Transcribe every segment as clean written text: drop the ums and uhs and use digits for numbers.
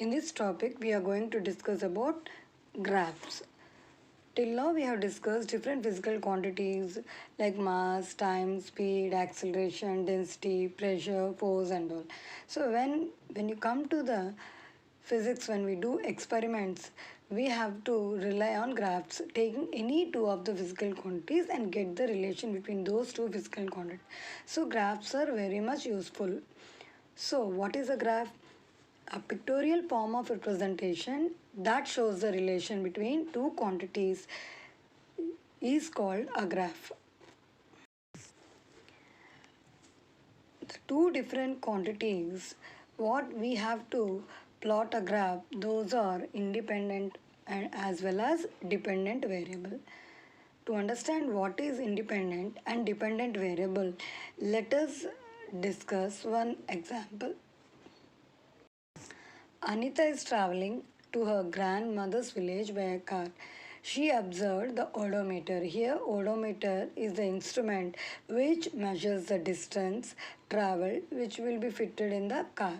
In this topic, we are going to discuss about graphs. Till now, we have discussed different physical quantities like mass, time, speed, acceleration, density, pressure, force, and all. So when you come to the physics, when we do experiments, we have to rely on graphs, taking any two of the physical quantities and get the relation between those two physical quantities. So graphs are very much useful. So what is a graph? A pictorial form of representation that shows the relation between two quantities is called a graph. The two different quantities, what we have to plot a graph, those are independent and as well as dependent variable. To understand what is independent and dependent variable, let us discuss one example. Anita is traveling to her grandmother's village by a car. She observed the odometer. Here, odometer is the instrument which measures the distance traveled, which will be fitted in the car.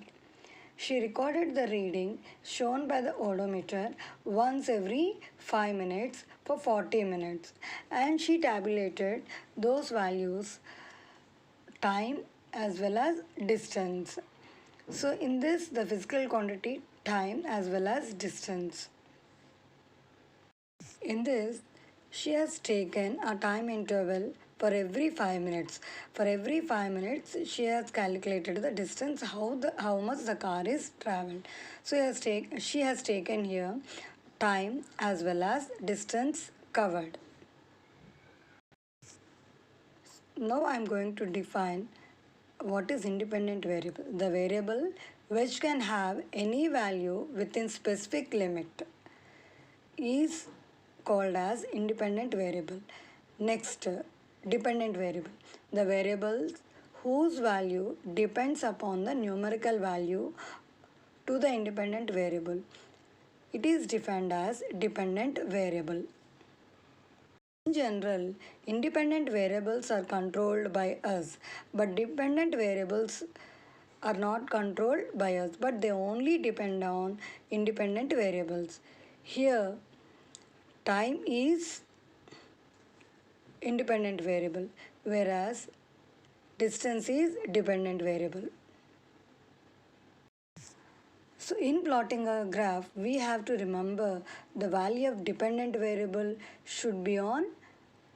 She recorded the reading shown by the odometer once every 5 minutes for 40 minutes, and she tabulated those values, time as well as distance. So in this, the physical quantity, time as well as distance. In this, she has taken a time interval for every 5 minutes. For every 5 minutes, she has calculated the distance, how much the car is traveled. So she has taken here time as well as distance covered. Now I am going to define what is independent variable. The variable which can have any value within specific limit is called as independent variable. Next, dependent variable. The variables whose value depends upon the numerical value to the independent variable. It is defined as dependent variable. In general, independent variables are controlled by us, but dependent variables are not controlled by us, but they only depend on independent variables. Here, time is independent variable, whereas distance is dependent variable. So in plotting a graph, we have to remember the value of dependent variable should be on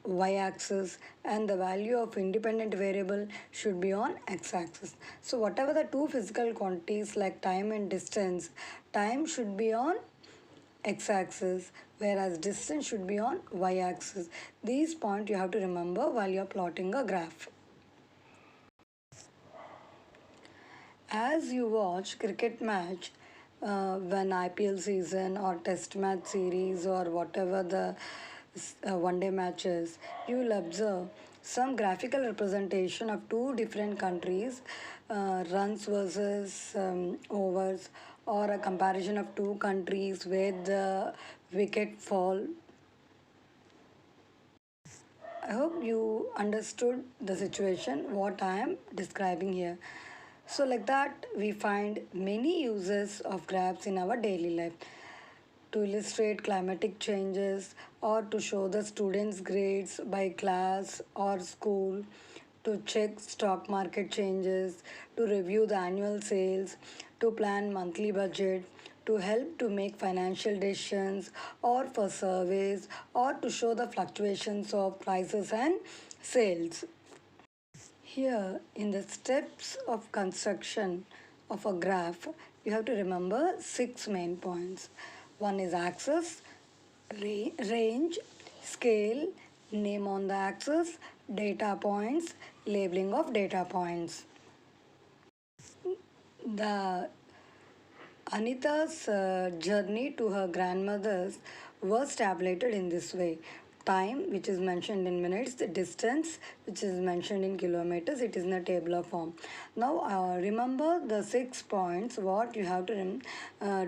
y-axis and the value of independent variable should be on x-axis. So whatever the two physical quantities like time and distance, time should be on x-axis whereas distance should be on y-axis. These points you have to remember while you are plotting a graph. As you watch cricket match, when IPL season or test match series or whatever the one day matches, you will observe some graphical representation of two different countries, runs versus overs, or a comparison of two countries where the wicket fall. I hope you understood the situation what I am describing here. So like that, we find many uses of graphs in our daily life to illustrate climatic changes or to show the students' grades by class or school, to check stock market changes, to review the annual sales, to plan monthly budget, to help to make financial decisions or for surveys or to show the fluctuations of prices and sales. Here, in the steps of construction of a graph, you have to remember 6 main points. One is axis, range, scale, name on the axis, data points, labeling of data points. The Anita's journey to her grandmother's was tabulated in this way. Time, which is mentioned in minutes, the distance, which is mentioned in kilometers, it is in a tabular form. Now, remember the 6 points, what you have to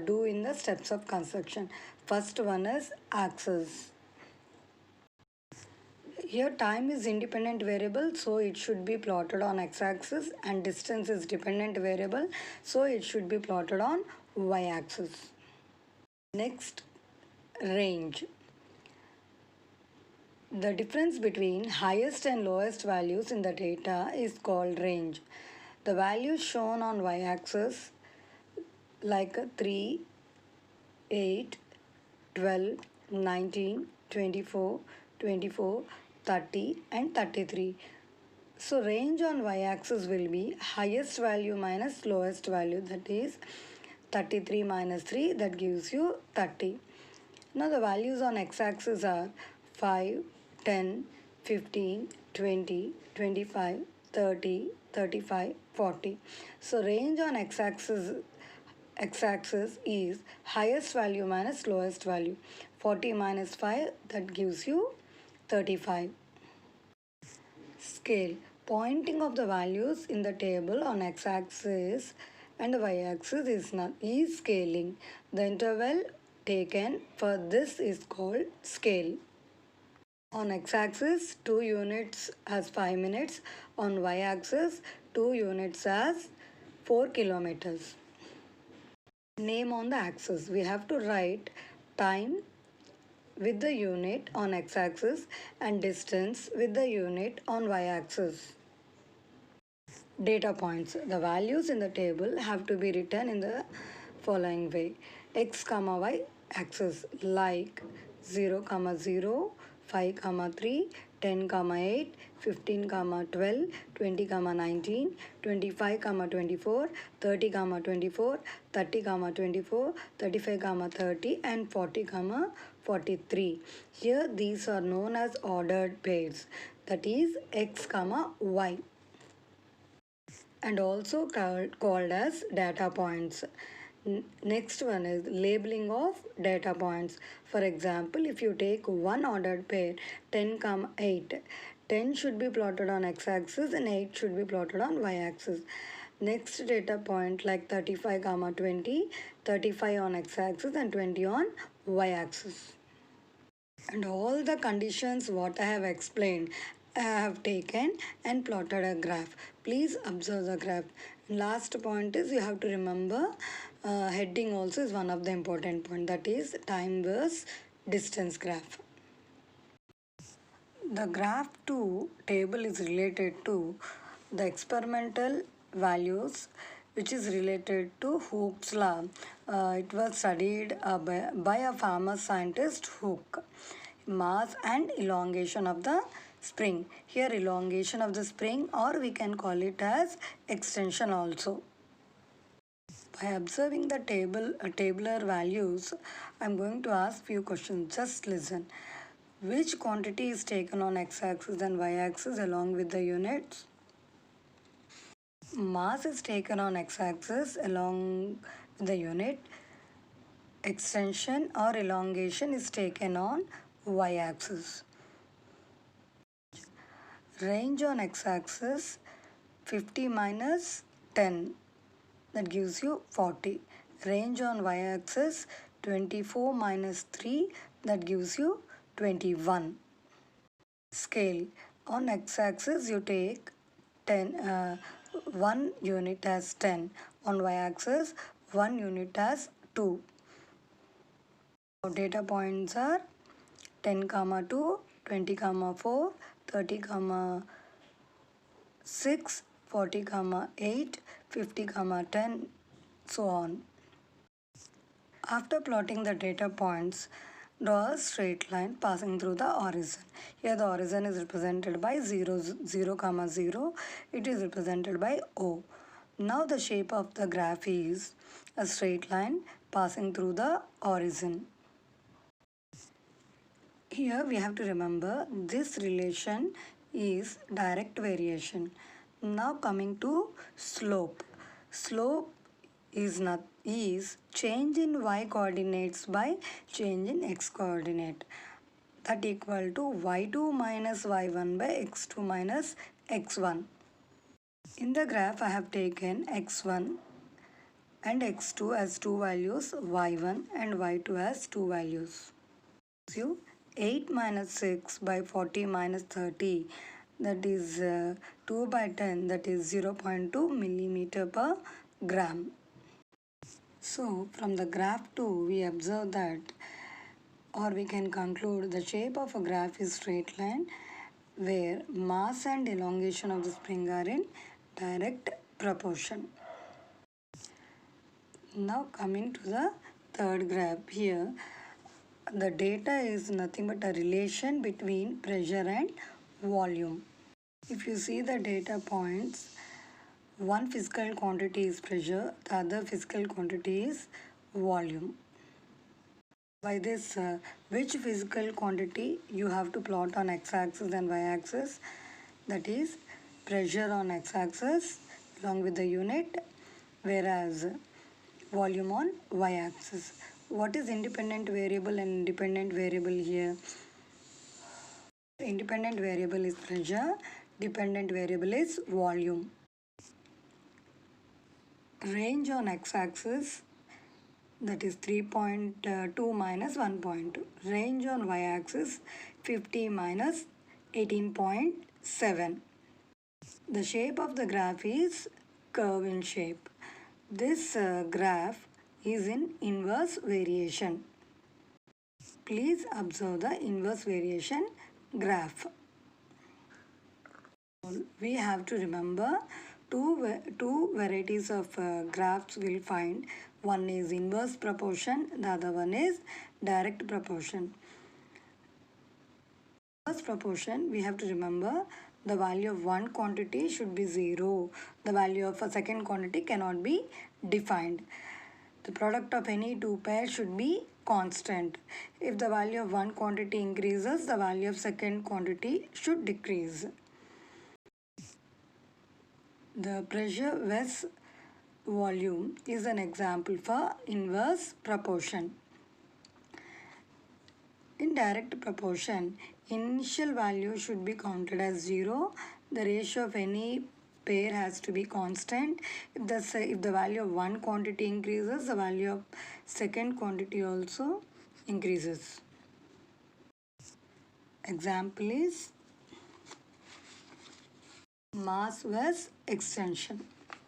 do in the steps of construction. First one is axis. Here time is independent variable, so it should be plotted on x-axis, and distance is dependent variable, so it should be plotted on y-axis. Next, range. The difference between highest and lowest values in the data is called range. The values shown on y-axis like 3, 8, 12, 19, 24, 24, 30 and 33. So range on y-axis will be highest value minus lowest value, that is 33 minus 3, that gives you 30. Now the values on x-axis are 5, 10, 15, 20, 25, 30, 35, 40. So range on x-axis is highest value minus lowest value. 40 minus 5, that gives you 35. Scale. Pointing of the values in the table on x-axis and the y-axis is scaling. The interval taken for this is called scale. On x-axis, 2 units as 5 minutes. On y-axis, 2 units as 4 kilometers. Name on the axis. We have to write time with the unit on x-axis and distance with the unit on y-axis. Data points. The values in the table have to be written in the following way. X comma y axis like 0 comma 0, 5 comma 3, 10 comma 8, 15 comma 12, 20 comma 19, 25 comma 24, 30 comma 24, 30 comma 24, 35 comma 30 and 40 comma 43. Here these are known as ordered pairs, that is x comma y, and also called as data points. Next one is labeling of data points. For example, if you take one ordered pair 10, 8, 10 should be plotted on x-axis and 8 should be plotted on y-axis. Next data point like 35, 20, 35 on x-axis and 20 on y-axis. And all the conditions what I have explained, I have taken and plotted a graph. Please observe the graph. Last point is you have to remember heading also is one of the important point, that is time versus distance graph. The graph 2 table is related to the experimental values which is related to Hooke's law. It was studied by a famous scientist Hooke. Mass and elongation of the spring. Here elongation of the spring, or we can call it as extension also. By observing the tabular values, I am going to ask few questions. Just listen. Which quantity is taken on x-axis and y-axis along with the units? Mass is taken on x-axis along with the unit. Extension or elongation is taken on y-axis. Range on x-axis 50 minus 10, that gives you 40. Range on y-axis 24 minus 3, that gives you 21. Scale. On x-axis you take 1 unit as 10. On y-axis 1 unit as 2. Data points are 10 comma 2, 20 comma 4, 30 comma 6, 40 comma 8, 50 comma 10, so on. After plotting the data points, draw a straight line passing through the horizon. Here the horizon is represented by 0, 0 comma 0. It is represented by O. Now the shape of the graph is a straight line passing through the horizon. Here we have to remember this relation is direct variation. Now coming to slope. Slope is change in y coordinates by change in x coordinate, that equal to y2 minus y1 by x2 minus x1. In the graph I have taken x1 and x2 as two values, y1 and y2 as two values. So 8 minus 6 by 40 minus 30, that is 2 by 10, that is 0.2 millimeter per gram. So from the graph 2, we observe that, or we can conclude, the shape of a graph is straight line where mass and elongation of the spring are in direct proportion. Now coming to the third graph here, the data is nothing but a relation between pressure and volume. If you see the data points, one physical quantity is pressure, the other physical quantity is volume. By this, which physical quantity you have to plot on x-axis and y-axis, that is pressure on x-axis along with the unit, whereas volume on y-axis. What is independent variable and independent variable here? Independent variable is pressure, dependent variable is volume. Range on x-axis, that is 3.2 minus 1.2. Range on y-axis 50 minus 18.7. The shape of the graph is curve in shape. This graph is in inverse variation. Please observe the inverse variation graph. We have to remember two varieties of graphs we'll find. One is inverse proportion, the other one is direct proportion. Inverse proportion, we have to remember the value of one quantity should be 0. The value of a second quantity cannot be defined. The product of any two pairs should be constant. If the value of one quantity increases, the value of second quantity should decrease. The pressure vs volume is an example for inverse proportion. In direct proportion, initial value should be counted as 0. The ratio of any pair has to be constant. If the value of one quantity increases, the value of second quantity also increases. Example is mass vs extension.